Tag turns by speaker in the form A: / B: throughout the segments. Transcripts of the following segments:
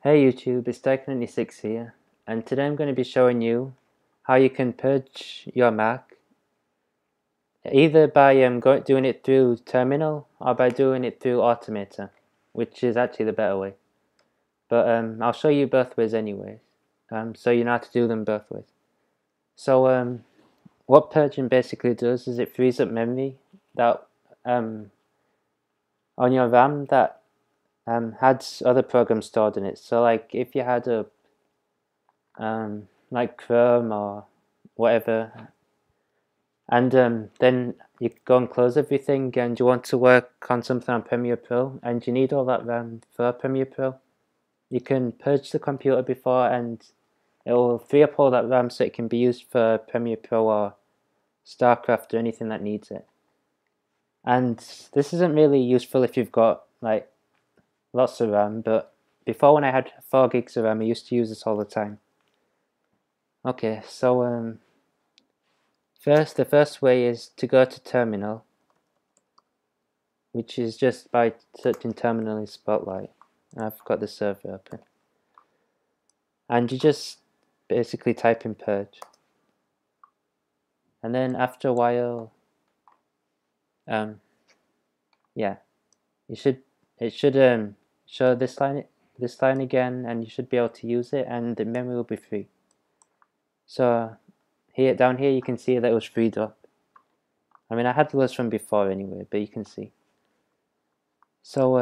A: Hey YouTube, it's Dyke96 here, and today I'm going to be showing you how you can purge your Mac either by doing it through Terminal or by doing it through Automator, which is actually the better way. But I'll show you both ways anyway, so you know how to do them both ways. So what purging basically does is it frees up memory that on your RAM that had other programs stored in it. So like if you had a like Chrome or whatever, and then you go and close everything and you want to work on something on Premiere Pro and you need all that RAM for Premiere Pro, you can purge the computer before and it will free up all that RAM so it can be used for Premiere Pro or Starcraft or anything that needs it. And this isn't really useful if you've got like lots of RAM, but before when I had 4 gigs of RAM I used to use this all the time. Okay, so the first way is to go to Terminal, which is just by searching Terminal in Spotlight. I've got the server open. And you just basically type in purge. And then after a while, yeah, it should show this line again, and you should be able to use it, and the memory will be free. So down here you can see that it was freed up. I mean, I had those from before anyway, but you can see. So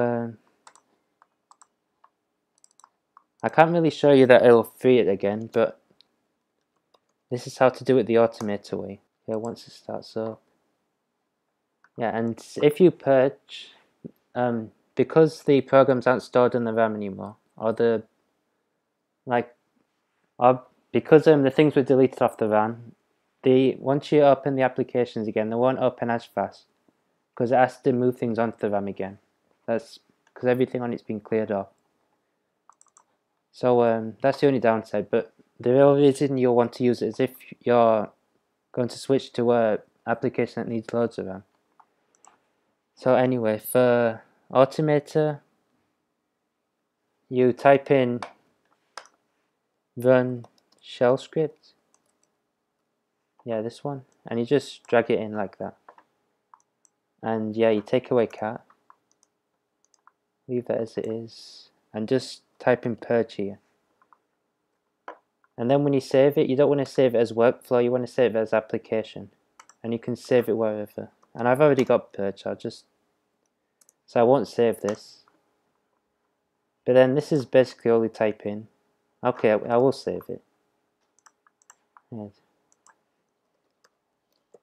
A: I can't really show you that it'll free it again, but this is how to do it the automator way. Yeah, once it starts up. Yeah, and if you purge, because the programs aren't stored in the RAM anymore, or because the things were deleted off the RAM, once you open the applications again, they won't open as fast because it has to move things onto the RAM again. That's because everything on it's been cleared off. So that's the only downside. But the real reason you'll want to use it is if you're going to switch to an application that needs loads of RAM. So anyway, for Automator, you type in run shell script. Yeah, this one, and you just drag it in like that. And yeah, you take away cat, leave that as it is, and just type in purge here. And then when you save it, you don't want to save it as workflow, you want to save it as application. And you can save it wherever. And I've already got purge, so I won't save this. But then this is basically all you type in. Okay, I will save it. Yeah.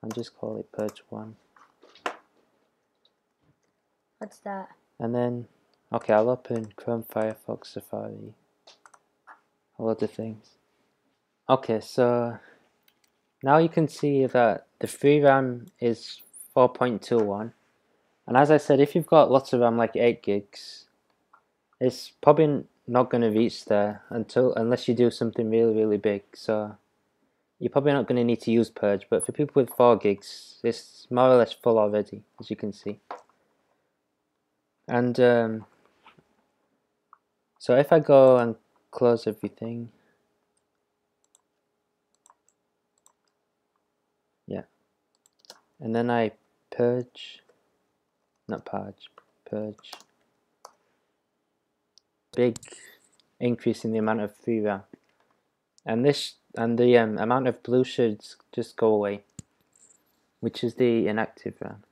A: I'll just call it purge 1.
B: What's that?
A: And then, okay, I'll open Chrome, Firefox, Safari, a lot of things. Okay, so now you can see that the free RAM is 4.21. And as I said, if you've got lots of RAM, like 8 gigs, it's probably not going to reach there unless you do something really, really big. So you're probably not going to need to use purge, but for people with 4 gigs, it's more or less full already, as you can see. And so if I go and close everything, yeah, and then I purge, big increase in the amount of free RAM, and the amount of blue should just go away, which is the inactive RAM.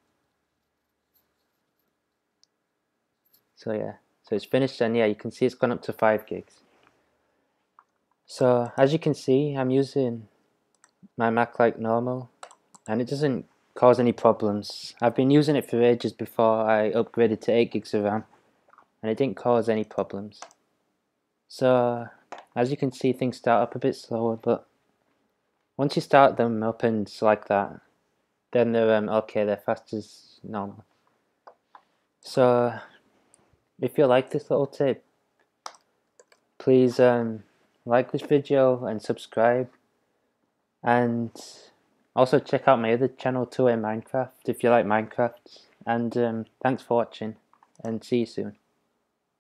A: So yeah, so it's finished, and yeah, you can see it's gone up to 5 gigs. So as you can see, I'm using my Mac like normal, and it doesn't cause any problems. I've been using it for ages before I upgraded to 8 gigs of RAM, and it didn't cause any problems. So as you can see, things start up a bit slower, but once you start them up and like that, then they're okay, they're fast as normal. So if you like this little tip, please like this video and subscribe, and also check out my other channel 2A Minecraft if you like Minecraft, and thanks for watching, and see you soon.